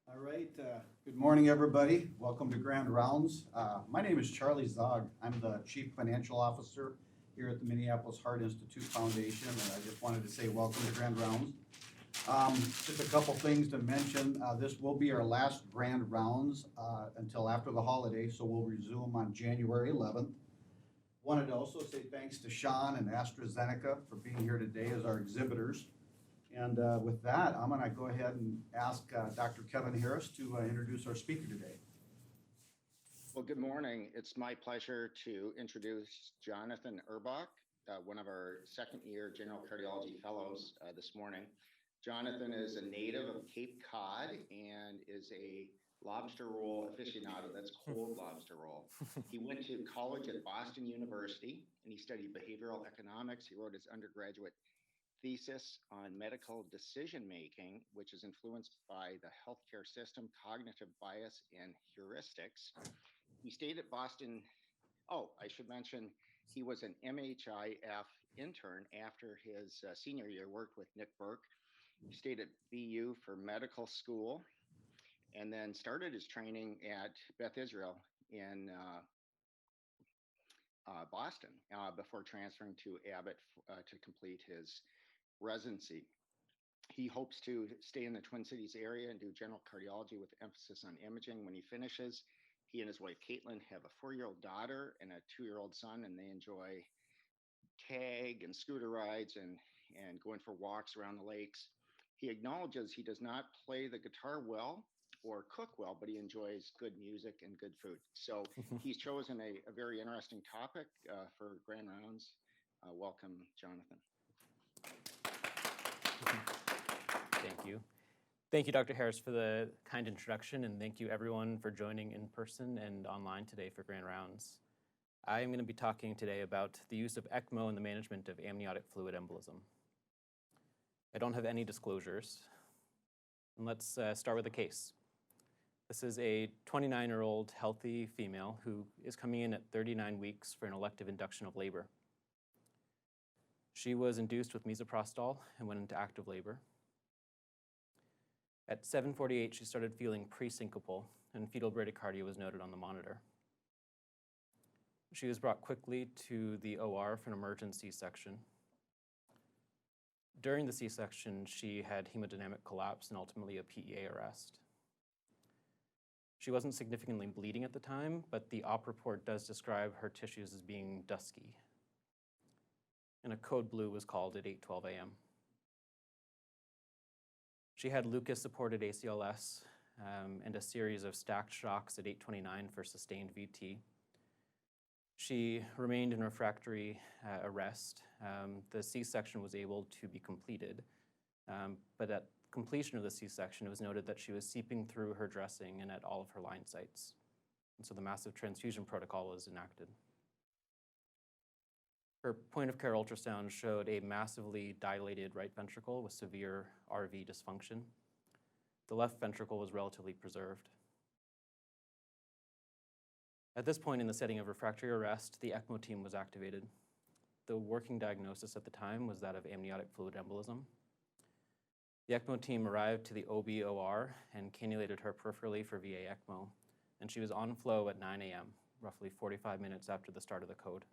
All right, good morning, everybody. Welcome to Grand Rounds. My name is Charlie Zog. I'm the Chief Financial Officer here at the Minneapolis Heart Institute Foundation, and I just wanted to say welcome to Grand Rounds. Just a couple things to mention. This will be our last Grand Rounds until after the holiday, so we'll resume on January 11th. Wanted to also say thanks to Sean and AstraZeneca for being here today as our exhibitors. And with that, I'm going to go ahead and ask Dr. Kevin Harris to introduce our speaker today. Well, good morning. It's my pleasure to introduce Jonathan Urbach, one of our second-year general cardiology fellows this morning. Jonathan is a native of Cape Cod and is a lobster roll aficionado. That's cold lobster roll. He went to college at Boston University and he studied behavioral economics. He wrote his undergraduate thesis on medical decision-making, which is influenced by the healthcare system, cognitive bias, and heuristics. He stayed at Boston. Oh, I should mention, he was an MHIF intern after his senior year, worked with Nick Burke. He stayed at BU for medical school and then started his training at Beth Israel in Boston before transferring to Abbott to complete his residency. He hopes to stay in the Twin Cities area and do general cardiology with emphasis on imaging when he finishes. He and his wife, Caitlin, have a 4-year-old daughter and a 2-year-old son, and they enjoy tag and scooter rides and going for walks around the lakes. He acknowledges he does not play the guitar well or cook well, but he enjoys good music and good food. So he's chosen a very interesting topic for Grand Rounds. Welcome, Jonathan. Thank you. Thank you, Dr. Harris, for the kind introduction, and thank you everyone for joining in person and online today for Grand Rounds. I am going to be talking today about the use of ECMO in the management of amniotic fluid embolism. I don't have any disclosures. And let's start with a case. This is a 29-year-old healthy female who is coming in at 39 weeks for an elective induction of labor. She was induced with misoprostol and went into active labor. At 7:48, she started feeling pre-syncopal, and fetal bradycardia was noted on the monitor. She was brought quickly to the OR for an emergency C-section. During the C-section, she had hemodynamic collapse and ultimately a PEA arrest. She wasn't significantly bleeding at the time, but the op report does describe her tissues as being dusky. And a code blue was called at 8:12 a.m. She had Lucas-supported ACLS and a series of stacked shocks at 8:29 for sustained VT. She remained in refractory arrest. The C-section was able to be completed, but at completion of the C-section, it was noted that she was seeping through her dressing and at all of her line sites. And so the massive transfusion protocol was enacted. Her point-of-care ultrasound showed a massively dilated right ventricle with severe RV dysfunction. The left ventricle was relatively preserved. At this point in the setting of refractory arrest, the ECMO team was activated. The working diagnosis at the time was that of amniotic fluid embolism. The ECMO team arrived to the OB/OR and cannulated her peripherally for VA ECMO, and she was on flow at 9 a.m., roughly 45 minutes after the start of the code.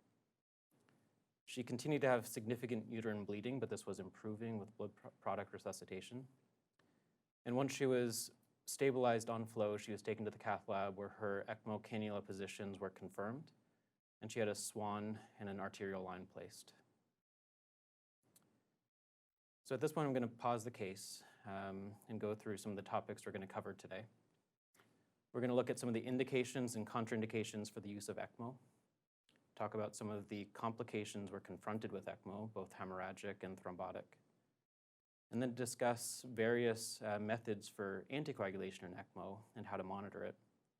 She continued to have significant uterine bleeding, but this was improving with blood product resuscitation. And once she was stabilized on flow, she was taken to the cath lab where her ECMO cannula positions were confirmed, and she had a swan and an arterial line placed. So at this point, I'm going to pause the case and go through some of the topics we're going to cover today. We're going to look at some of the indications and contraindications for the use of ECMO, talk about some of the complications we're confronted with ECMO, both hemorrhagic and thrombotic, and then discuss various methods for anticoagulation in ECMO and how to monitor it,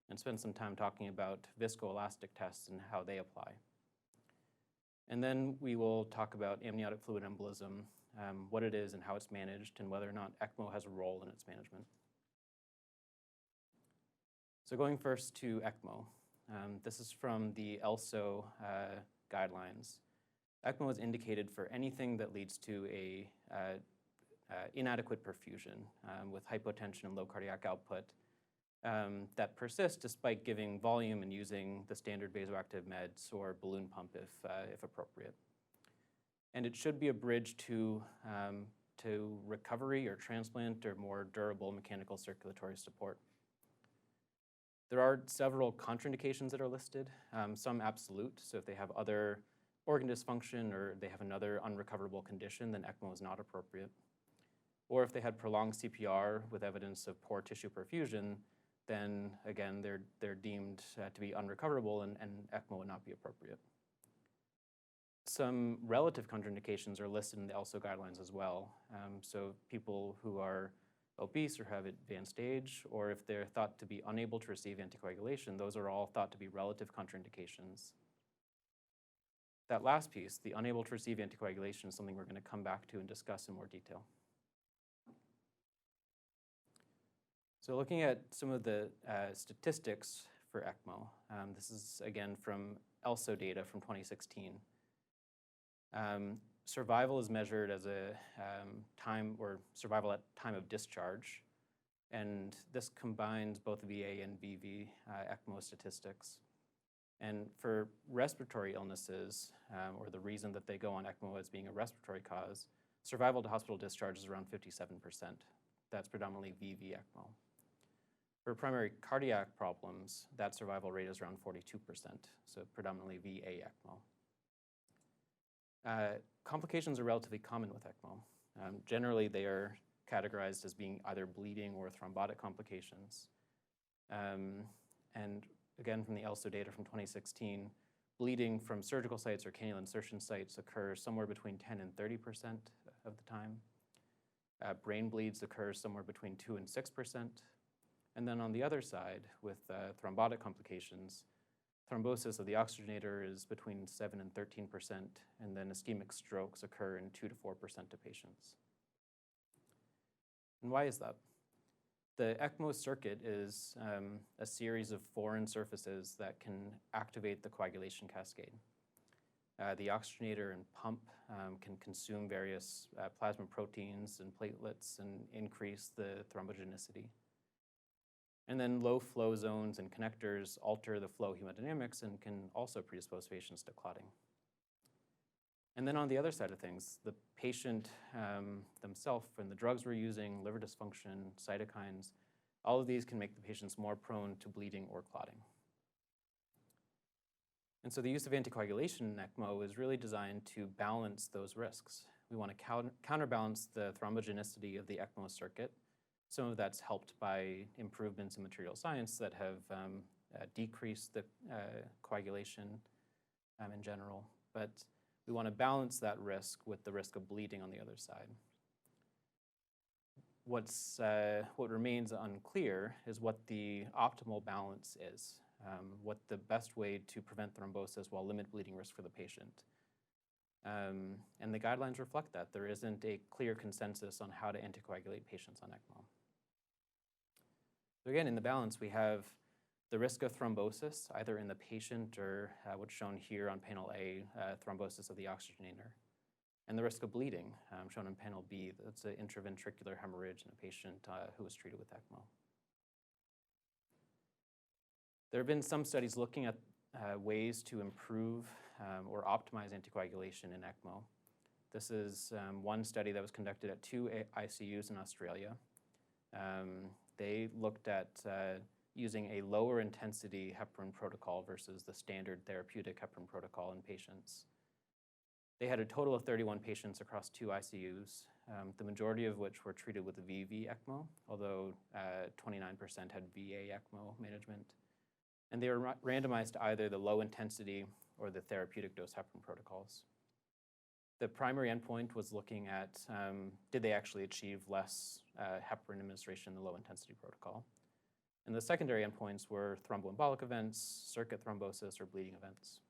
and spend some time talking about viscoelastic tests and how they apply. And then we will talk about amniotic fluid embolism, what it is and how it's managed, and whether or not ECMO has a role in its management. So going first to ECMO. This is from the ELSO Guidelines. ECMO is indicated for anything that leads to a inadequate perfusion with hypotension and low cardiac output that persist despite giving volume and using the standard vasoactive meds or balloon pump if appropriate. And it should be a bridge to recovery or transplant or more durable mechanical circulatory support. There are several contraindications that are listed, some absolute. So if they have other organ dysfunction or they have another unrecoverable condition, then ECMO is not appropriate. Or if they had prolonged CPR with evidence of poor tissue perfusion, then again, they're deemed to be unrecoverable and ECMO would not be appropriate. Some relative contraindications are listed in the ELSO guidelines as well. So people who are obese or have advanced age, or if they're thought to be unable to receive anticoagulation, those are all thought to be relative contraindications. That last piece, the unable to receive anticoagulation, is something we're going to come back to and discuss in more detail. So looking at some of the statistics for ECMO, this is again from ELSO data from 2016. Survival is measured as a time or survival at time of discharge, and this combines both VA and VV ECMO statistics. And for respiratory illnesses, or the reason that they go on ECMO as being a respiratory cause, survival to hospital discharge is around 57%. That's predominantly VV ECMO. For primary cardiac problems, that survival rate is around 42%, so predominantly VA ECMO. Complications are relatively common with ECMO. Generally, they are categorized as being either bleeding or thrombotic complications. And again, from the ELSO data from 2016, bleeding from surgical sites or cannula insertion sites occurs somewhere between 10 and 30% of the time. Brain bleeds occurs somewhere between 2 and 6%. And then on the other side, with thrombotic complications, thrombosis of the oxygenator is between 7 and 13%, and then ischemic strokes occur in 2 to 4% of patients. And why is that? The ECMO circuit is a series of foreign surfaces that can activate the coagulation cascade. The oxygenator and pump can consume various plasma proteins and platelets and increase the thrombogenicity. And then low flow zones and connectors alter the flow hemodynamics and can also predispose patients to clotting. And then on the other side of things, the patient themselves and the drugs we're using, liver dysfunction, cytokines, all of these can make the patients more prone to bleeding or clotting. And so the use of anticoagulation in ECMO is really designed to balance those risks. We want to counterbalance the thrombogenicity of the ECMO circuit. Some of that's helped by improvements in material science that have decreased the coagulation in general. But we want to balance that risk with the risk of bleeding on the other side. What remains unclear is what the optimal balance is, what the best way to prevent thrombosis while limit bleeding risk for the patient. And the guidelines reflect that. There isn't a clear consensus on how to anticoagulate patients on ECMO. So again, in the balance, we have the risk of thrombosis, either in the patient or what's shown here on panel A, thrombosis of the oxygenator, and the risk of bleeding, shown on panel B. That's an intraventricular hemorrhage in a patient who was treated with ECMO. There have been some studies looking at ways to improve or optimize anticoagulation in ECMO. This is one study that was conducted at 2 ICUs in Australia. They looked at using a lower intensity heparin protocol versus the standard therapeutic heparin protocol in patients. They had a total of 31 patients across 2 ICUs, the majority of which were treated with VV ECMO, although 29% had VA ECMO management. And they were randomized to either the low intensity or the therapeutic dose heparin protocols. The primary endpoint was looking at did they actually achieve less heparin administration in the low intensity protocol. And the secondary endpoints were thromboembolic events, circuit thrombosis, or bleeding events.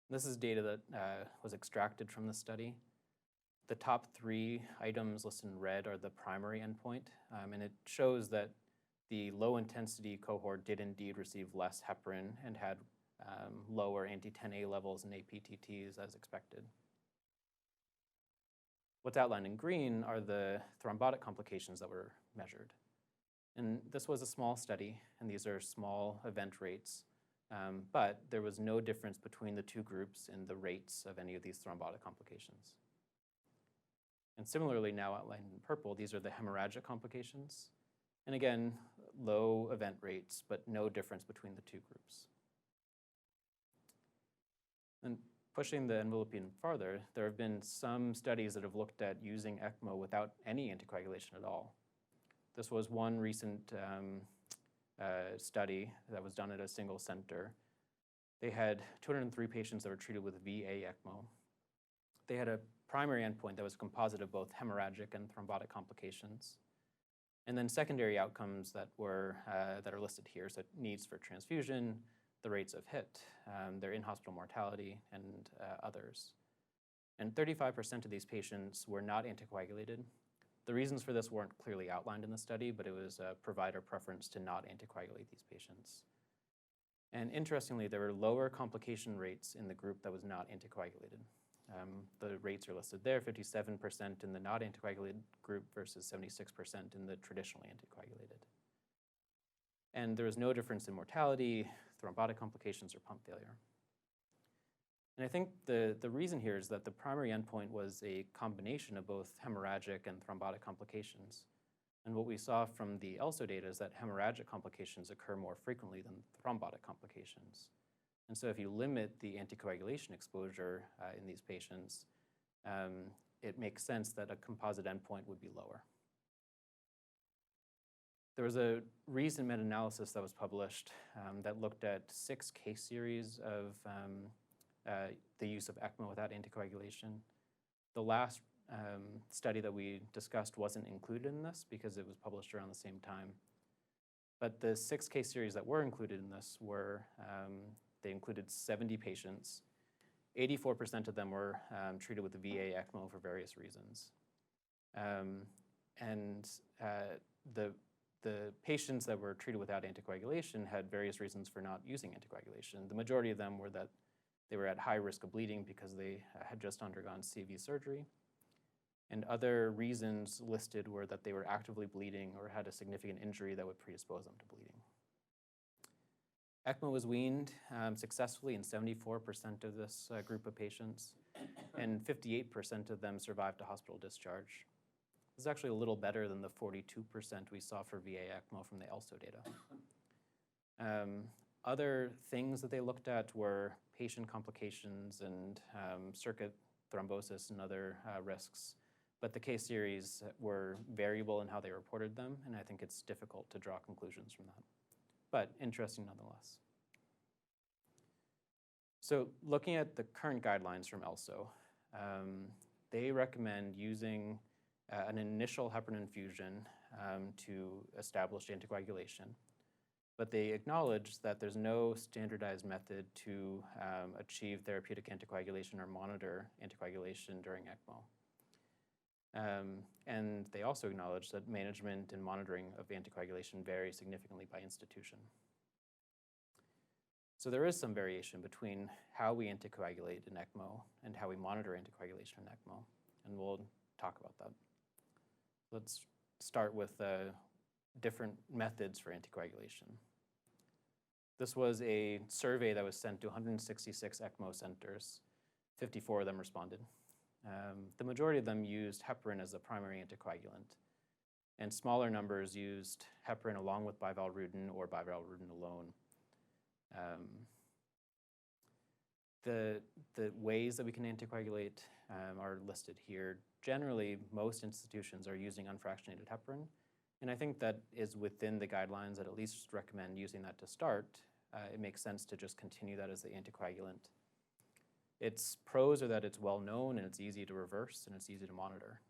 This is data that was extracted from the study. The top 3 items listed in red are the primary endpoint, and it shows that the low intensity cohort did indeed receive less heparin and had lower anti-10A levels and APTTs as expected. What's outlined in green are the thrombotic complications that were measured. And this was a small study, and these are small event rates, but there was no difference between the two groups in the rates of any of these thrombotic complications. And similarly, now outlined in purple, these are the hemorrhagic complications. And again, low event rates, but no difference between the two groups. And pushing the envelope even farther, there have been some studies that have looked at using ECMO without any anticoagulation at all. This was one recent study that was done at a single center. They had 203 patients that were treated with VA ECMO. They had a primary endpoint that was a composite of both hemorrhagic and thrombotic complications. And then secondary outcomes that were that are listed here, so needs for transfusion, the rates of HIT, their in-hospital mortality, and others. And 35% of these patients were not anticoagulated. The reasons for this weren't clearly outlined in the study, but it was a provider preference to not anticoagulate these patients. And interestingly, there were lower complication rates in the group that was not anticoagulated. The rates are listed there, 57% in the not anticoagulated group versus 76% in the traditionally anticoagulated. And there was no difference in mortality, thrombotic complications, or pump failure. And I think the reason here is that the primary endpoint was a combination of both hemorrhagic and thrombotic complications. And what we saw from the ELSO data is that hemorrhagic complications occur more frequently than thrombotic complications. And so if you limit the anticoagulation exposure in these patients, it makes sense that a composite endpoint would be lower. There was a recent meta-analysis that was published that looked at 6 case series of the use of ECMO without anticoagulation. The last study that we discussed wasn't included in this because it was published around the same time. But the 6 case series that were included in this were, they included 70 patients. 84% of them were treated with the VA ECMO for various reasons. The patients that were treated without anticoagulation had various reasons for not using anticoagulation. The majority of them were that they were at high risk of bleeding because they had just undergone CV surgery. And other reasons listed were that they were actively bleeding or had a significant injury that would predispose them to bleeding. ECMO was weaned successfully in 74% of this group of patients, and 58% of them survived a hospital discharge. This is actually a little better than the 42% we saw for VA ECMO from the ELSO data. Other things that they looked at were patient complications and circuit thrombosis and other risks. But the case series were variable in how they reported them, and I think it's difficult to draw conclusions from that. But interesting nonetheless. So looking at the current guidelines from ELSO, they recommend using an initial heparin infusion to establish anticoagulation. But they acknowledge that there's no standardized method to achieve therapeutic anticoagulation or monitor anticoagulation during ECMO. And they also acknowledge that management and monitoring of anticoagulation vary significantly by institution. So there is some variation between how we anticoagulate in ECMO and how we monitor anticoagulation in ECMO, and we'll talk about that. Let's start with different methods for anticoagulation. This was a survey that was sent to 166 ECMO centers. 54 of them responded. The majority of them used heparin as the primary anticoagulant, and smaller numbers used heparin along with bivalirudin or bivalirudin alone. The ways that we can anticoagulate are listed here. Generally, most institutions are using unfractionated heparin, and I think that is within the guidelines that at least recommend using that to start. It makes sense to just continue that as the anticoagulant. Its pros are that it's well known and it's easy to reverse and it's easy to monitor,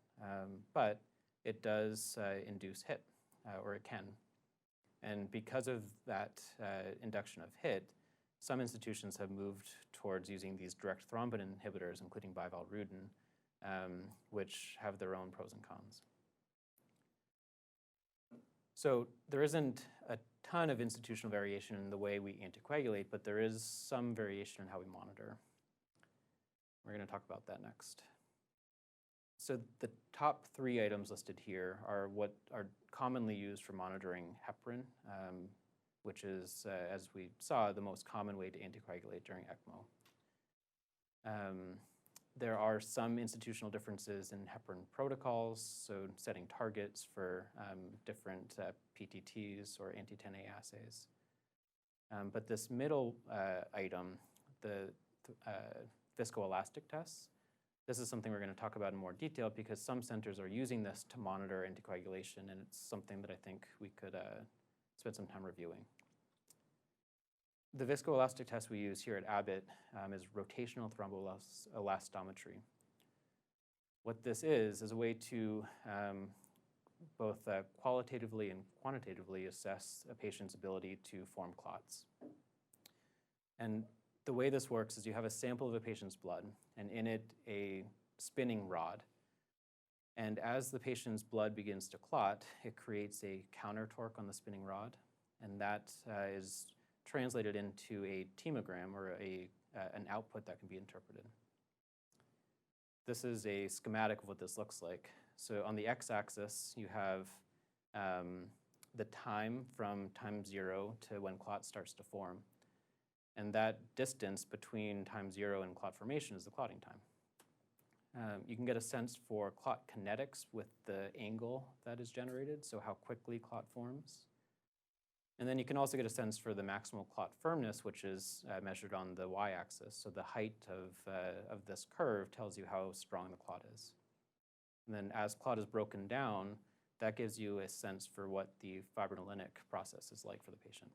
but it does induce HIT, or it can. And because of that induction of HIT, some institutions have moved towards using these direct thrombin inhibitors, including bivalirudin, which have their own pros and cons. So there isn't a ton of institutional variation in the way we anticoagulate, but there is some variation in how we monitor. We're going to talk about that next. So the top 3 items listed here are what are commonly used for monitoring heparin, which is, as we saw, the most common way to anticoagulate during ECMO. There are some institutional differences in heparin protocols, so setting targets for different PTTs or anti-10A assays. But this middle item, the viscoelastic tests, this is something we're going to talk about in more detail because some centers are using this to monitor anticoagulation, and it's something that I think we could spend some time reviewing. The viscoelastic test we use here at Abbott is rotational thrombelastometry. What this is a way to both qualitatively and quantitatively assess a patient's ability to form clots. And the way this works is you have a sample of a patient's blood, and in it a spinning rod. And as the patient's blood begins to clot, it creates a counter torque on the spinning rod, and that is translated into a temogram, or an output that can be interpreted. This is a schematic of what this looks like. So on the x-axis, you have the time from time 0 to when clot starts to form. And that distance between time 0 and clot formation is the clotting time. You can get a sense for clot kinetics with the angle that is generated, so how quickly clot forms. And then you can also get a sense for the maximal clot firmness, which is measured on the y-axis. So the height of this curve tells you how strong the clot is. And then as clot is broken down, that gives you a sense for what the fibrinolytic process is like for the patient.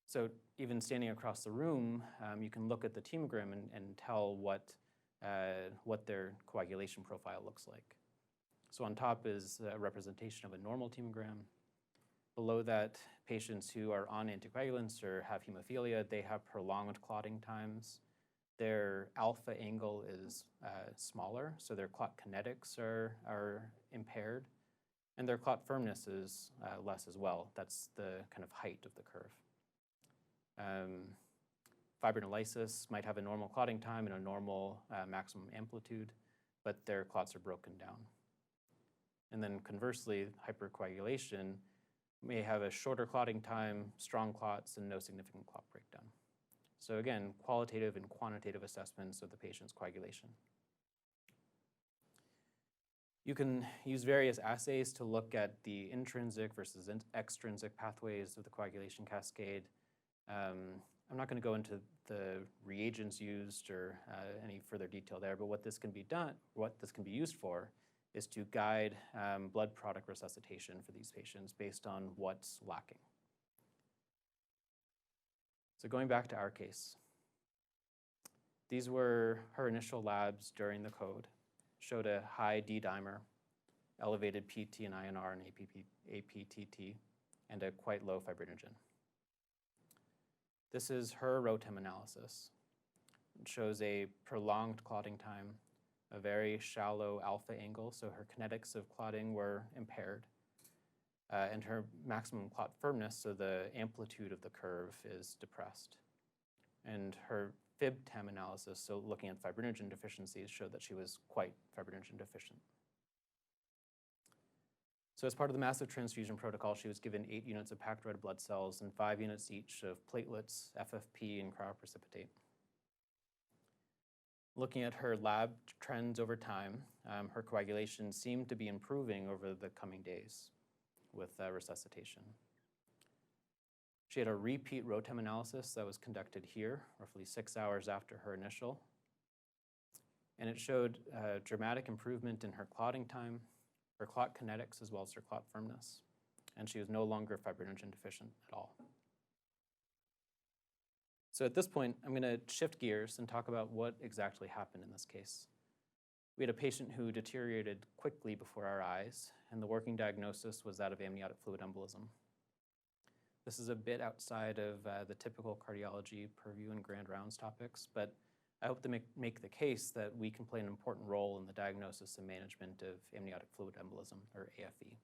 So even standing across the room, you can look at the temogram and tell what their coagulation profile looks like. So on top is a representation of a normal temogram. Below that, patients who are on anticoagulants or have hemophilia, they have prolonged clotting times. Their alpha angle is smaller, so their clot kinetics are impaired. And their clot firmness is less as well. That's the kind of height of the curve. Fibrinolysis might have a normal clotting time and a normal maximum amplitude, but their clots are broken down. And then conversely, hypercoagulation may have a shorter clotting time, strong clots, and no significant clot breakdown. So again, qualitative and quantitative assessments of the patient's coagulation. You can use various assays to look at the intrinsic versus extrinsic pathways of the coagulation cascade. I'm not going to go into the reagents used or any further detail there, but what this can be used for is to guide blood product resuscitation for these patients based on what's lacking. So going back to our case, these were her initial labs during the code, showed a high D-dimer, elevated PT and INR and APTT, and a quite low fibrinogen. This is her ROTEM analysis. It shows a prolonged clotting time, a very shallow alpha angle, so her kinetics of clotting were impaired, and her maximum clot firmness, so the amplitude of the curve, is depressed. And her FibTem analysis, so looking at fibrinogen deficiencies, showed that she was quite fibrinogen deficient. So as part of the massive transfusion protocol, she was given 8 units of packed red blood cells and 5 units each of platelets, FFP, and cryoprecipitate. Looking at her lab trends over time, her coagulation seemed to be improving over the coming days with resuscitation. She had a repeat ROTEM analysis that was conducted here, roughly 6 hours after her initial. And it showed dramatic improvement in her clotting time, her clot kinetics, as well as her clot firmness. And she was no longer fibrinogen deficient at all. So at this point, I'm going to shift gears and talk about what exactly happened in this case. We had a patient who deteriorated quickly before our eyes, and the working diagnosis was that of amniotic fluid embolism. This is a bit outside of the typical cardiology purview and grand rounds topics, but I hope to make the case that we can play an important role in the diagnosis and management of amniotic fluid embolism, or AFE.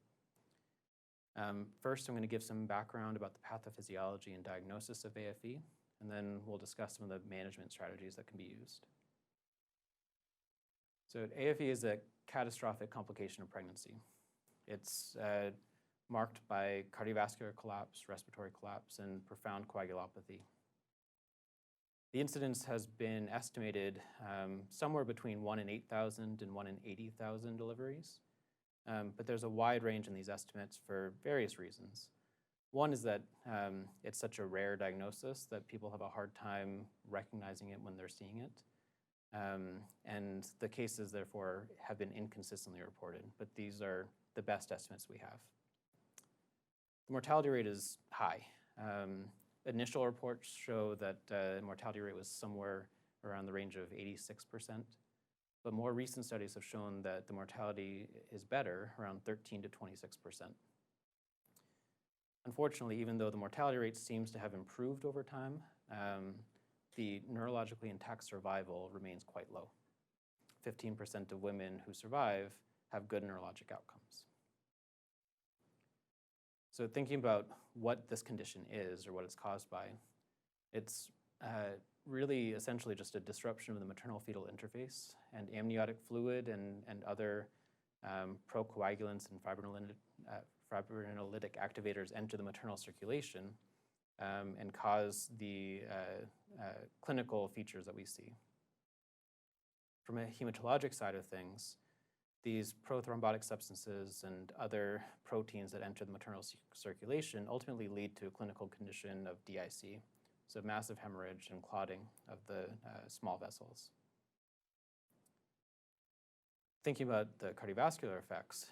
First, I'm going to give some background about the pathophysiology and diagnosis of AFE, and then we'll discuss some of the management strategies that can be used. So AFE is a catastrophic complication of pregnancy. It's marked by cardiovascular collapse, respiratory collapse, and profound coagulopathy. The incidence has been estimated somewhere between 1 in 8,000 and 1 in 80,000 deliveries. But there's a wide range in these estimates for various reasons. One is that it's such a rare diagnosis that people have a hard time recognizing it when they're seeing it. And the cases, therefore, have been inconsistently reported, but these are the best estimates we have. The mortality rate is high. Initial reports show that the mortality rate was somewhere around the range of 86%, but more recent studies have shown that the mortality is better, around 13 to 26%. Unfortunately, even though the mortality rate seems to have improved over time, the neurologically intact survival remains quite low. 15% of women who survive have good neurologic outcomes. So thinking about what this condition is or what it's caused by, it's really essentially just a disruption of the maternal-fetal interface, and amniotic fluid and other procoagulants and fibrinolytic activators enter the maternal circulation and cause the clinical features that we see. From a hematologic side of things, these prothrombotic substances and other proteins that enter the maternal circulation ultimately lead to a clinical condition of DIC, so massive hemorrhage and clotting of the small vessels. Thinking about the cardiovascular effects,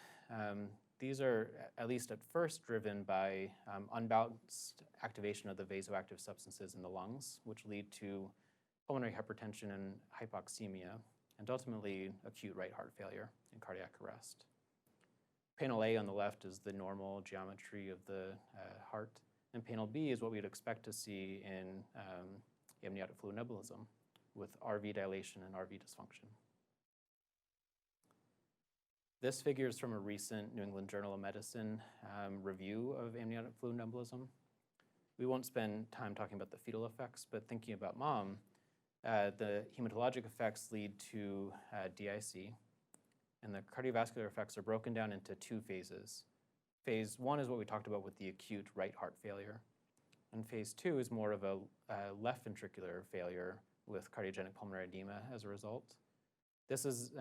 these are, at least at first, driven by unbalanced activation of the vasoactive substances in the lungs, which lead to pulmonary hypertension and hypoxemia, and ultimately acute right heart failure and cardiac arrest. Panel A on the left is the normal geometry of the heart, and panel B is what we'd expect to see in amniotic fluid embolism with RV dilation and RV dysfunction. This figure is from a recent New England Journal of Medicine review of amniotic fluid embolism. We won't spend time talking about the fetal effects, but thinking about mom, the hematologic effects lead to DIC, and the cardiovascular effects are broken down into two phases. Phase 1 is what we talked about with the acute right heart failure, and phase 2 is more of a left ventricular failure with cardiogenic pulmonary edema as a result. This is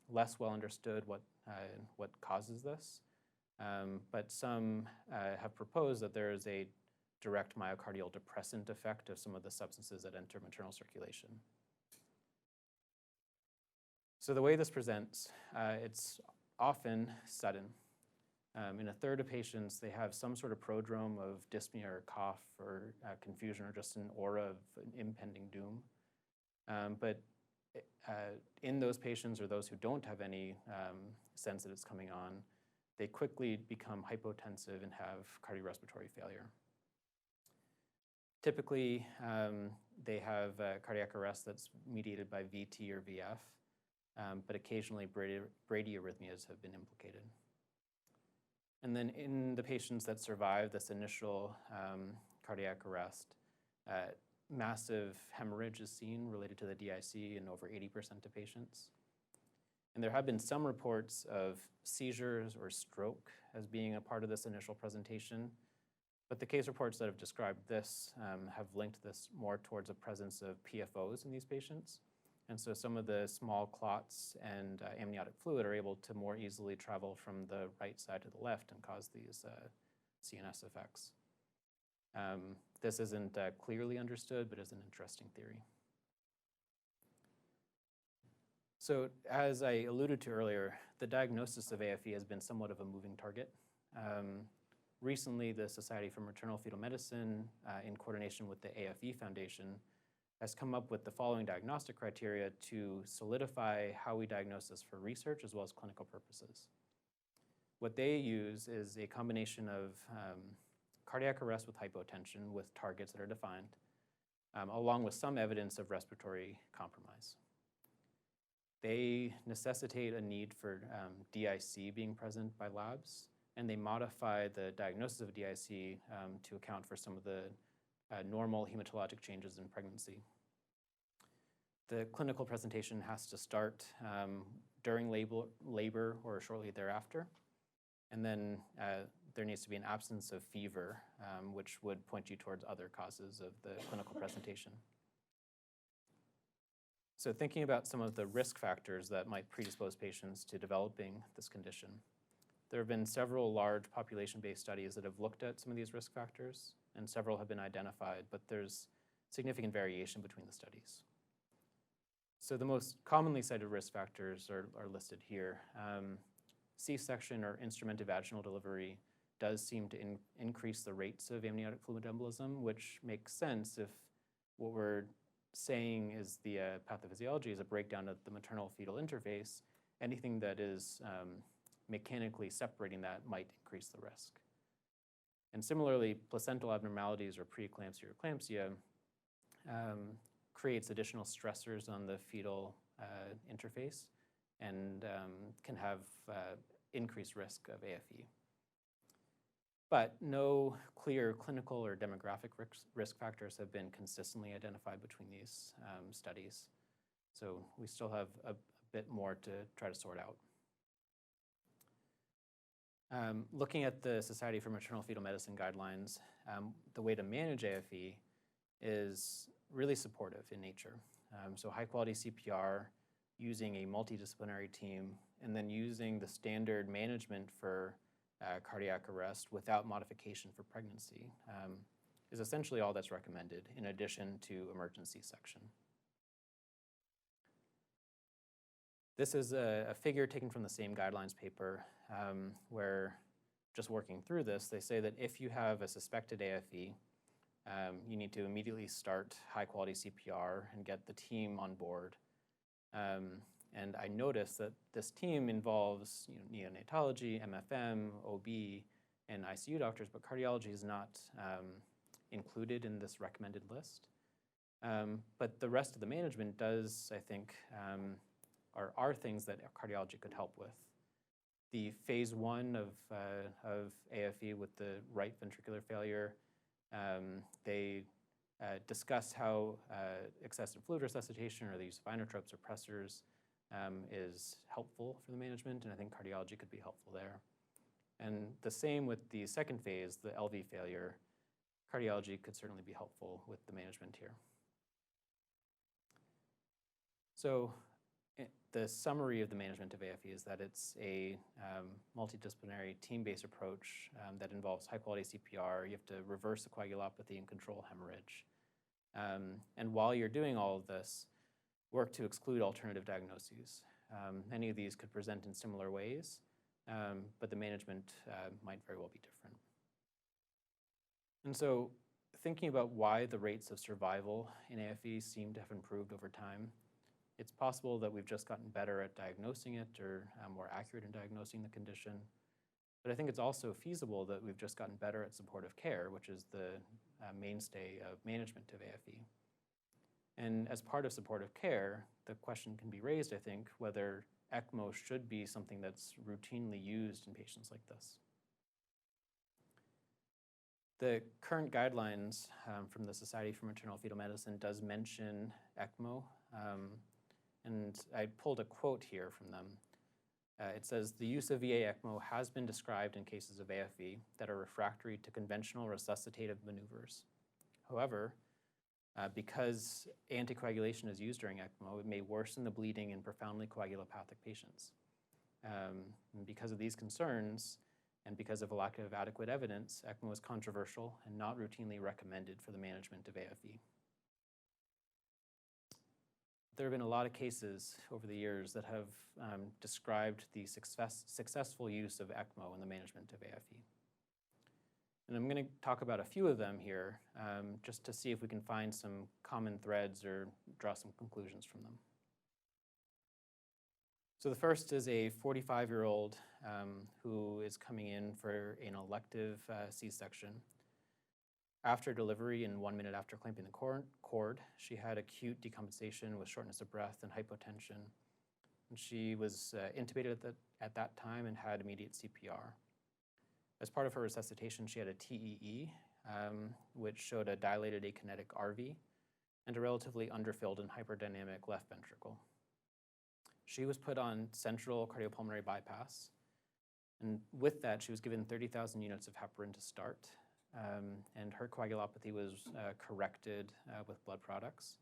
less well understood what causes this, but some have proposed that there is a direct myocardial depressant effect of some of the substances that enter maternal circulation. So the way this presents, it's often sudden. In a third of patients, they have some sort of prodrome of dyspnea or cough or confusion or just an aura of an impending doom. But in those patients or those who don't have any sense that it's coming on, they quickly become hypotensive and have cardiorespiratory failure. Typically, they have cardiac arrest that's mediated by VT or VF, but occasionally bradyarrhythmias have been implicated. And then in the patients that survive this initial cardiac arrest, massive hemorrhage is seen related to the DIC in over 80% of patients. And there have been some reports of seizures or stroke as being a part of this initial presentation, but the case reports that have described this have linked this more towards a presence of PFOs in these patients. And so some of the small clots and amniotic fluid are able to more easily travel from the right side to the left and cause these CNS effects. This isn't clearly understood, but is an interesting theory. So as I alluded to earlier, the diagnosis of AFE has been somewhat of a moving target. Recently, the Society for Maternal Fetal Medicine, in coordination with the AFE Foundation, has come up with the following diagnostic criteria to solidify how we diagnose this for research as well as clinical purposes. What they use is a combination of cardiac arrest with hypotension with targets that are defined, along with some evidence of respiratory compromise. They necessitate a need for DIC being present by labs, and they modify the diagnosis of DIC to account for some of the normal hematologic changes in pregnancy. The clinical presentation has to start during labor or shortly thereafter. And then there needs to be an absence of fever, which would point you towards other causes of the clinical presentation. So thinking about some of the risk factors that might predispose patients to developing this condition, there have been several large population-based studies that have looked at some of these risk factors, and several have been identified, but there's significant variation between the studies. So the most commonly cited risk factors are listed here. C-section or instrumented vaginal delivery does seem to increase the rates of amniotic fluid embolism, which makes sense if what we're saying is the pathophysiology is a breakdown of the maternal-fetal interface. Anything that is mechanically separating that might increase the risk. And similarly, placental abnormalities or preeclampsia or eclampsia creates additional stressors on the fetal interface and can have increased risk of AFE. But no clear clinical or demographic risk factors have been consistently identified between these studies. So we still have a bit more to try to sort out. Looking at the Society for Maternal Fetal Medicine guidelines, the way to manage AFE is really supportive in nature. So high quality CPR, using a multidisciplinary team, and then using the standard management for cardiac arrest without modification for pregnancy is essentially all that's recommended, in addition to emergency section. This is a figure taken from the same guidelines paper where, just working through this, they say that if you have a suspected AFE, you need to immediately start high-quality CPR and get the team on board. And I noticed that this team involves neonatology, MFM, OB, and ICU doctors, but cardiology is not included in this recommended list. But the rest of the management does, I think, are things that cardiology could help with. The phase 1 of AFE with the right ventricular failure, they discuss how excessive fluid resuscitation or the use of inotropes or pressors is helpful for the management, and I think cardiology could be helpful there. And the same with the second phase, the LV failure. Cardiology could certainly be helpful with the management here. So the summary of the management of AFE is that it's a multidisciplinary team-based approach that involves high-quality CPR. You have to reverse the coagulopathy and control hemorrhage. And while you're doing all of this, work to exclude alternative diagnoses. Many of these could present in similar ways, but the management might very well be different. And so thinking about why the rates of survival in AFE seem to have improved over time, it's possible that we've just gotten better at diagnosing it or more accurate in diagnosing the condition. But I think it's also feasible that we've just gotten better at supportive care, which is the mainstay of management of AFE. And as part of supportive care, the question can be raised, I think, whether ECMO should be something that's routinely used in patients like this. The current guidelines from the Society for Maternal Fetal Medicine does mention ECMO, and I pulled a quote here from them. It says, "The use of VA ECMO has been described in cases of AFE that are refractory to conventional resuscitative maneuvers. However, because anticoagulation is used during ECMO, it may worsen the bleeding in profoundly coagulopathic patients. And because of these concerns, and because of a lack of adequate evidence, ECMO is controversial and not routinely recommended for the management of AFE." There have been a lot of cases over the years that have described the successful use of ECMO in the management of AFE. And I'm going to talk about a few of them here, just to see if we can find some common threads or draw some conclusions from them. So the first is a 45-year-old who is coming in for an elective C-section. After delivery and 1 minute after clamping the cord, she had acute decompensation with shortness of breath and hypotension. And she was intubated at that time and had immediate CPR. As part of her resuscitation, she had a TEE, which showed a dilated akinetic RV. and a relatively underfilled and hyperdynamic left ventricle. She was put on central cardiopulmonary bypass, and with that, she was given 30,000 units of heparin to start, and her coagulopathy was corrected with blood products.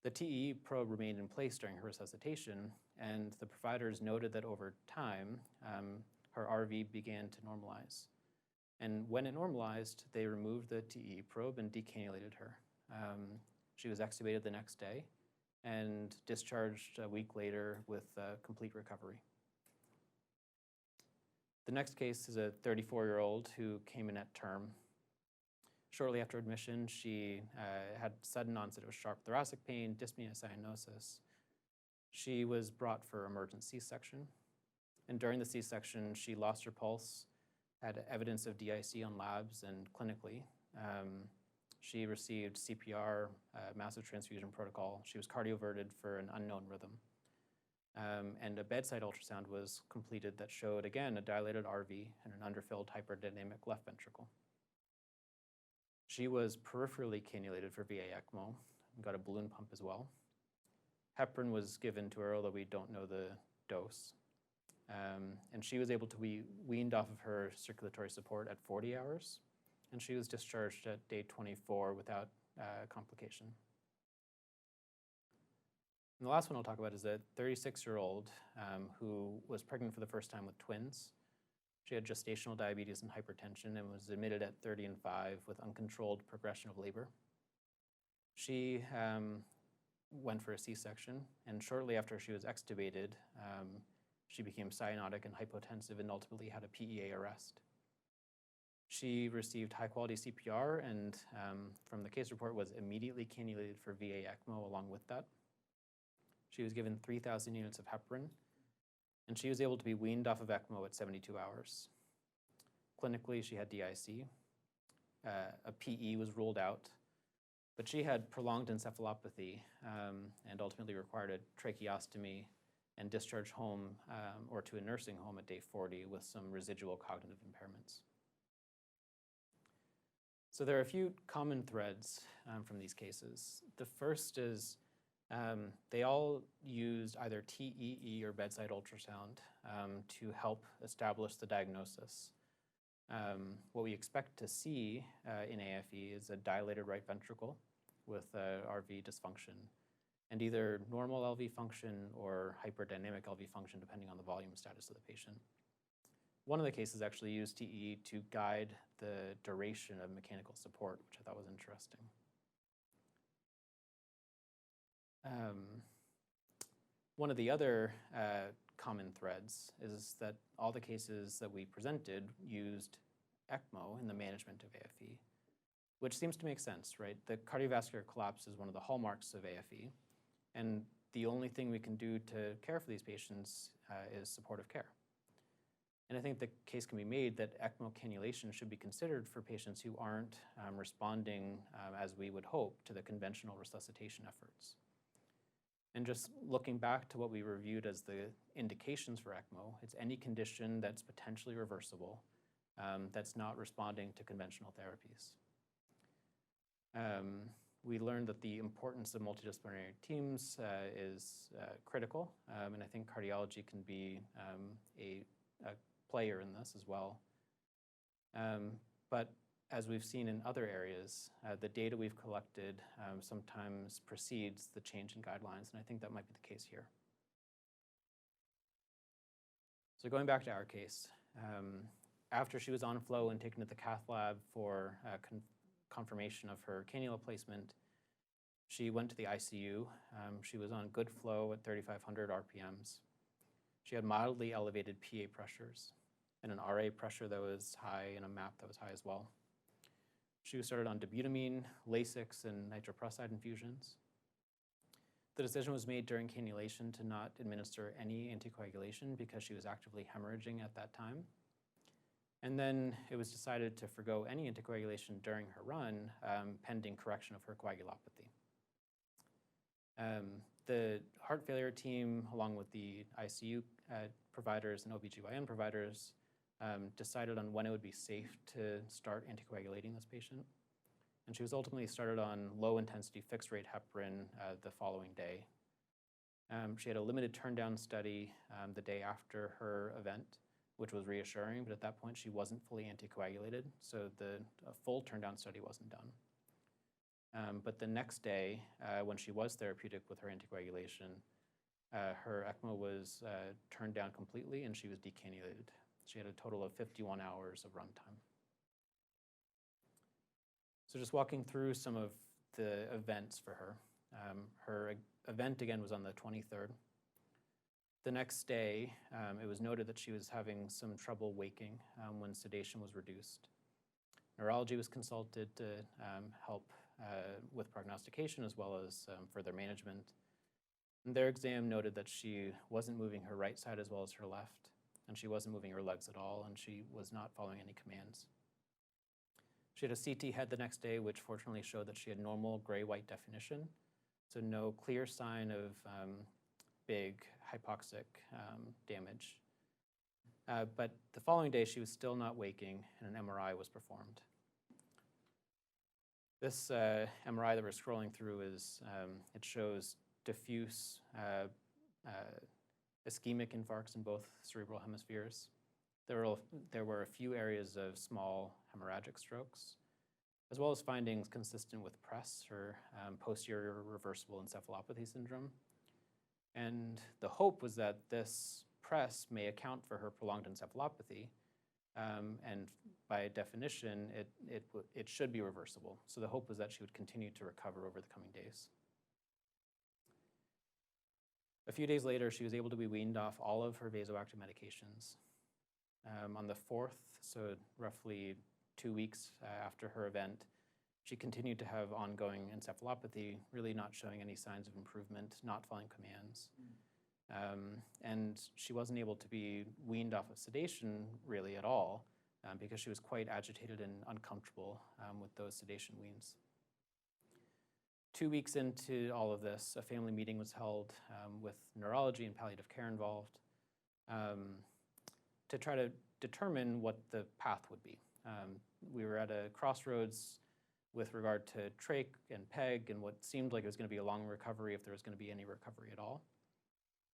The TEE probe remained in place during her resuscitation, and the providers noted that over time, her RV began to normalize. And when it normalized, they removed the TEE probe and decannulated her. She was extubated the next day and discharged a week later with complete recovery. The next case is a 34-year-old who came in at term. Shortly after admission, she had sudden onset of sharp thoracic pain, dyspnea, cyanosis. She was brought for emergent C-section. And during the C-section, she lost her pulse, had evidence of DIC on labs and clinically. She received CPR, massive transfusion protocol. She was cardioverted for an unknown rhythm. And a bedside ultrasound was completed that showed, again, a dilated RV and an underfilled hyperdynamic left ventricle. She was peripherally cannulated for VA ECMO and got a balloon pump as well. Heparin was given to her, although we don't know the dose. And she was able to be weaned off of her circulatory support at 40 hours, and she was discharged at day 24 without complication. And the last one I'll talk about is a 36-year-old who was pregnant for the first time with twins. She had gestational diabetes and hypertension and was admitted at 30 and 5 with uncontrolled progression of labor. She went for a C-section, and shortly after she was extubated, she became cyanotic and hypotensive and ultimately had a PEA arrest. She received high-quality CPR and, from the case report, was immediately cannulated for VA ECMO along with that. She was given 3,000 units of heparin, and she was able to be weaned off of ECMO at 72 hours. Clinically, she had DIC. A PE was ruled out, but she had prolonged encephalopathy and ultimately required a tracheostomy and discharged home or to a nursing home at day 40 with some residual cognitive impairments. So there are a few common threads from these cases. The first is they all used either TEE or bedside ultrasound to help establish the diagnosis. What we expect to see in AFE is a dilated right ventricle with RV dysfunction, and either normal LV function or hyperdynamic LV function depending on the volume status of the patient. One of the cases actually used TEE to guide the duration of mechanical support, which I thought was interesting. One of the other common threads is that all the cases that we presented used ECMO in the management of AFE, which seems to make sense, right? The cardiovascular collapse is one of the hallmarks of AFE, and the only thing we can do to care for these patients is supportive care. And I think the case can be made that ECMO cannulation should be considered for patients who aren't responding as we would hope to the conventional resuscitation efforts. And just looking back to what we reviewed as the indications for ECMO, it's any condition that's potentially reversible that's not responding to conventional therapies. We learned that the importance of multidisciplinary teams is critical, and I think cardiology can be a player in this as well. But as we've seen in other areas, the data we've collected sometimes precedes the change in guidelines, and I think that might be the case here. So going back to our case, after she was on flow and taken to the cath lab for confirmation of her cannula placement, she went to the ICU. She was on good flow at 3,500 RPMs. She had mildly elevated PA pressures and an RA pressure that was high and a MAP that was high as well. She was started on dobutamine, Lasix, and nitroprusside infusions. The decision was made during cannulation to not administer any anticoagulation because she was actively hemorrhaging at that time. And then it was decided to forgo any anticoagulation during her run, pending correction of her coagulopathy. The heart failure team, along with the ICU providers and OBGYN providers, decided on when it would be safe to start anticoagulating this patient. And she was ultimately started on low-intensity fixed-rate heparin the following day. She had a limited turn-down study the day after her event, which was reassuring, but at that point she wasn't fully anticoagulated, so the full turn-down study wasn't done. But the next day, when she was therapeutic with her anticoagulation, her ECMO was turned down completely and she was decannulated. She had a total of 51 hours of runtime. So just walking through some of the events for her. Her event, again, was on the 23rd. The next day, it was noted that she was having some trouble waking when sedation was reduced. Neurology was consulted to help with prognostication as well as further management. And their exam noted that she wasn't moving her right side as well as her left, and she wasn't moving her legs at all, and she was not following any commands. She had a CT head the next day, which fortunately showed that she had normal gray-white definition, so no clear sign of big hypoxic damage. But the following day, she was still not waking, and an MRI was performed. This MRI that we're scrolling through it shows diffuse ischemic infarcts in both cerebral hemispheres. There were a few areas of small hemorrhagic strokes, as well as findings consistent with PRESS, or posterior reversible encephalopathy syndrome. And the hope was that this PRESS may account for her prolonged encephalopathy, and by definition, it should be reversible. So the hope was that she would continue to recover over the coming days. A few days later, she was able to be weaned off all of her vasoactive medications. On the 4th, so roughly 2 weeks after her event, she continued to have ongoing encephalopathy, really not showing any signs of improvement, not following commands. And she wasn't able to be weaned off of sedation really at all because she was quite agitated and uncomfortable with those sedation weans. 2 weeks into all of this, a family meeting was held with neurology and palliative care involved to try to determine what the path would be. We were at a crossroads with regard to trach and PEG and what seemed like it was going to be a long recovery if there was going to be any recovery at all.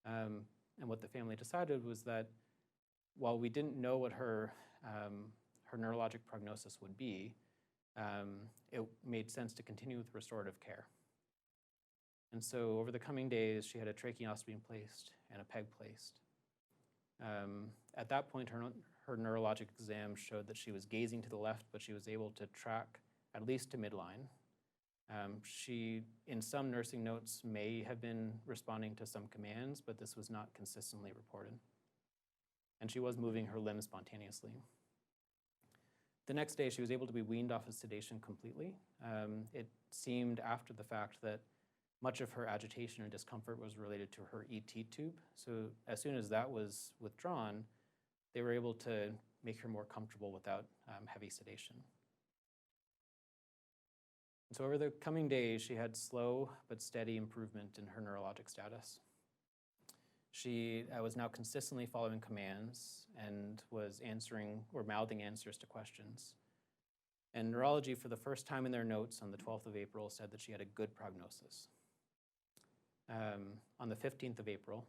And what the family decided was that while we didn't know what her neurologic prognosis would be, it made sense to continue with restorative care. And so over the coming days, she had a tracheostomy placed and a PEG placed. At that point, her neurologic exam showed that she was gazing to the left, but she was able to track at least to midline. She, in some nursing notes, may have been responding to some commands, but this was not consistently reported. And she was moving her limbs spontaneously. The next day, she was able to be weaned off of sedation completely. It seemed after the fact that much of her agitation and discomfort was related to her ET tube. So as soon as that was withdrawn, they were able to make her more comfortable without heavy sedation. And so over the coming days, she had slow but steady improvement in her neurologic status. She was now consistently following commands and was answering or mouthing answers to questions. And neurology, for the first time in their notes on the 12th of April, said that she had a good prognosis. On the 15th of April,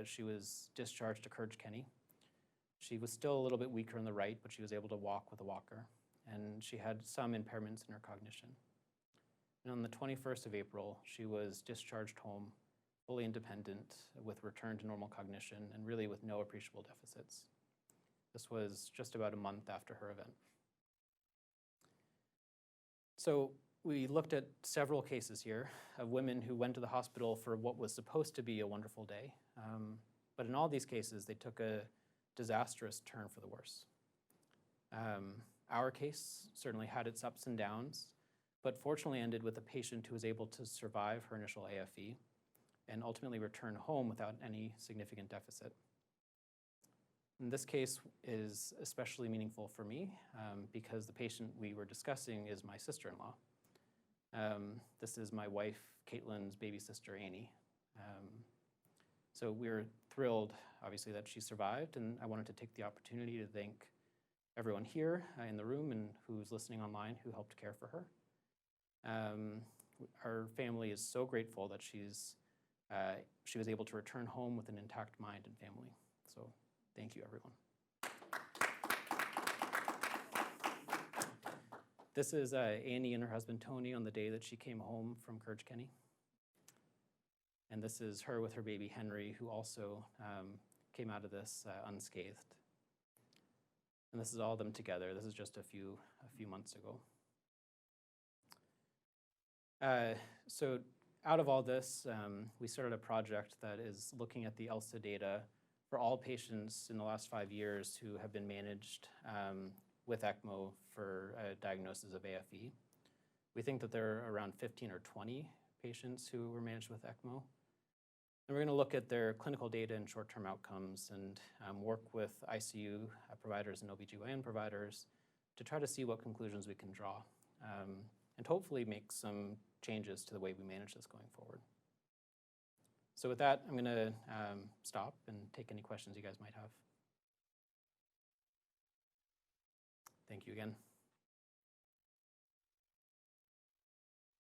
she was discharged to Courage Kenny. She was still a little bit weaker on the right, but she was able to walk with a walker, and she had some impairments in her cognition. And on the 21st of April, she was discharged home, fully independent, with return to normal cognition, and really with no appreciable deficits. This was just about a month after her event. So we looked at several cases here of women who went to the hospital for what was supposed to be a wonderful day. But in all these cases, they took a disastrous turn for the worse. Our case certainly had its ups and downs, but fortunately ended with a patient who was able to survive her initial AFE and ultimately return home without any significant deficit. And this case is especially meaningful for me because the patient we were discussing is my sister-in-law. This is my wife, Caitlin's baby sister, Annie. So we're thrilled, obviously, that she survived, and I wanted to take the opportunity to thank everyone here in the room and who's listening online who helped care for her. Our family is so grateful that she was able to return home with an intact mind and family. So thank you, everyone. This is Annie and her husband Tony on the day that she came home from Courage Kenny. And this is her with her baby Henry, who also came out of this unscathed. And this is all of them together. This is just a few months ago. So out of all this, we started a project that is looking at the ELSO data for all patients in the last 5 years who have been managed with ECMO for a diagnosis of AFE. We think that there are around 15 or 20 patients who were managed with ECMO. And we're going to look at their clinical data and short-term outcomes and work with ICU providers and OBGYN providers to try to see what conclusions we can draw and hopefully make some changes to the way we manage this going forward. So with that, I'm going to stop and take any questions you guys might have. Thank you again.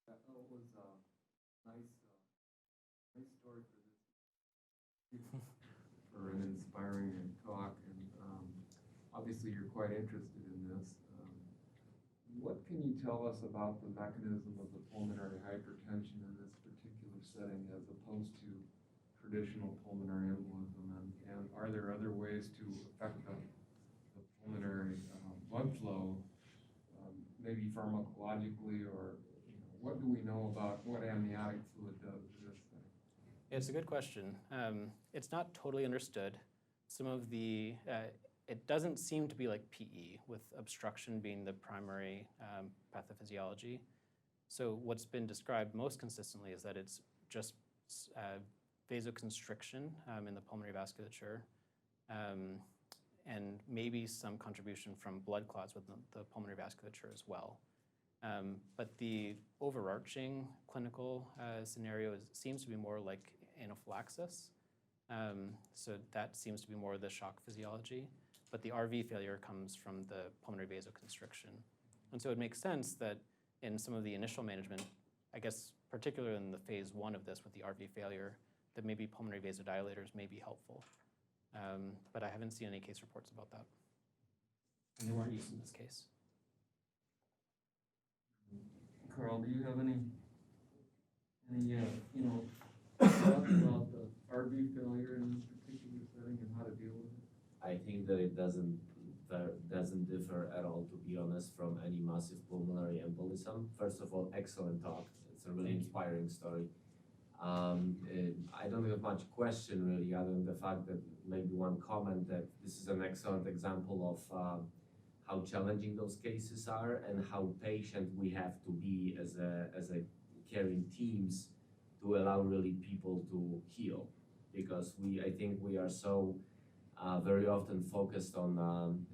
That was a nice story for an inspiring talk, and obviously you're quite interested in this. What can you tell us about the mechanism of the pulmonary hypertension in this particular setting as opposed to traditional pulmonary embolism, and are there other ways to affect the pulmonary blood flow, maybe pharmacologically, or what do we know about what amniotic fluid does in this thing? It's a good question. It's not totally understood. Some of the, it doesn't seem to be like PE, with obstruction being the primary pathophysiology. So what's been described most consistently is that it's just vasoconstriction in the pulmonary vasculature, and maybe some contribution from blood clots with the pulmonary vasculature as well. But the overarching clinical scenario seems to be more like anaphylaxis. So that seems to be more the shock physiology. But the RV failure comes from the pulmonary vasoconstriction. And so it makes sense that in some of the initial management, I guess particularly in the phase 1 of this with the RV failure, that maybe pulmonary vasodilators may be helpful. But I haven't seen any case reports about that. And they weren't used in this case. Carl, do you have any thoughts about the RV failure in this particular setting and how to deal with it? I think that it doesn't differ at all, to be honest, from any massive pulmonary embolism. First of all, excellent talk. It's a really inspiring story. I don't have much question really, other than the fact that maybe one comment that this is an excellent example of how challenging those cases are and how patient we have to be as a caring teams to allow really people to heal, because I think we are so very often focused on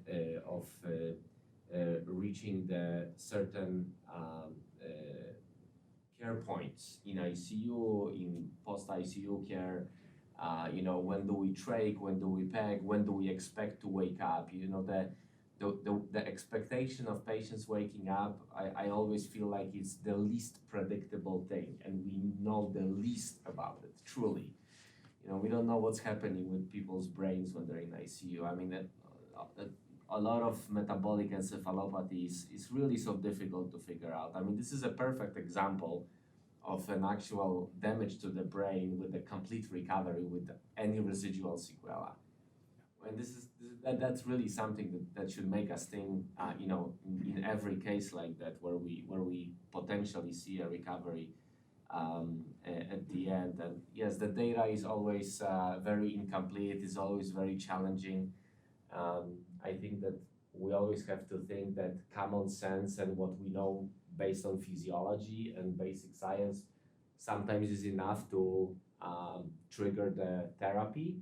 reaching the certain care points in ICU, in post-ICU care. When do we trach, when do we PEG, when do we expect to wake up? The expectation of patients waking up, I always feel like it's the least predictable thing, and we know the least about it, truly. We don't know what's happening with people's brains when they're in ICU. I mean, a lot of metabolic encephalopathies is really so difficult to figure out. I mean, this is a perfect example of an actual damage to the brain with a complete recovery with any residual sequela. And that's really something that should make us think, in every case like that, where we potentially see a recovery at the end. And yes, the data is always very incomplete, is always very challenging. I think that we always have to think that common sense and what we know based on physiology and basic science sometimes is enough to trigger the therapy.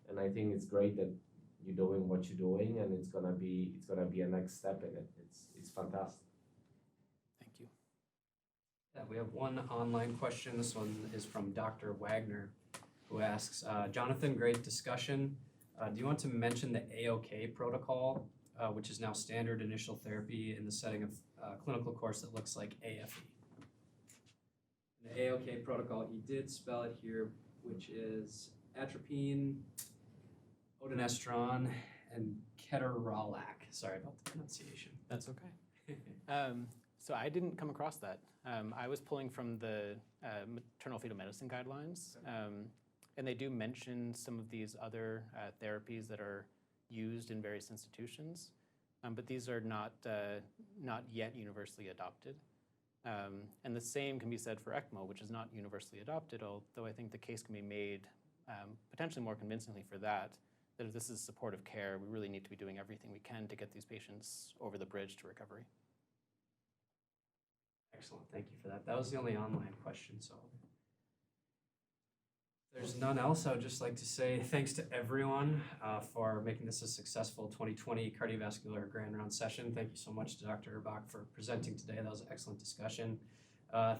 And I think it's great that you're doing what you're doing, and it's gonna be a next step in it. It's fantastic. Thank you. Yeah, we have one online question. This one is from Dr. Wagner, who asks, Jonathan, great discussion. Do you want to mention the AOK protocol, which is now standard initial therapy in the setting of a clinical course that looks like AFE? The AOK protocol, he did spell it here, which is atropine, odinestrone, and ketorolac. Sorry about the pronunciation. That's okay. So I didn't come across that. I was pulling from the Maternal Fetal Medicine Guidelines, and they do mention some of these other therapies that are used in various institutions, but these are not yet universally adopted. And the same can be said for ECMO, which is not universally adopted, although I think the case can be made potentially more convincingly for that if this is supportive care, we really need to be doing everything we can to get these patients over the bridge to recovery. Excellent, thank you for that. That was the only online question, so. If there's none else, I would just like to say thanks to everyone for making this a successful 2020 cardiovascular grand round session. Thank you so much to Dr. Urbach for presenting today. That was an excellent discussion.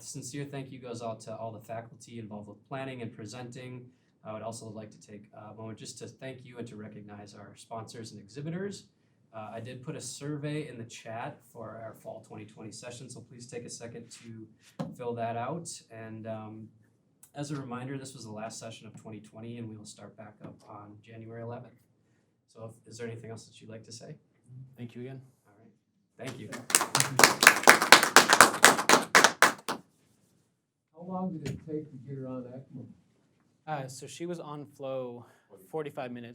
Sincere thank you goes out to all the faculty involved with planning and presenting. I would also like to take a moment just to thank you and to recognize our sponsors and exhibitors. I did put a survey in the chat for our fall 2020 session, so please take a second to fill that out. And as a reminder, this was the last session of 2020, and we will start back up on January 11th. So is there anything else that you'd like to say? Thank you again. All right, thank you. How long did it take to get her on ECMO? So she was on flow 45 minutes.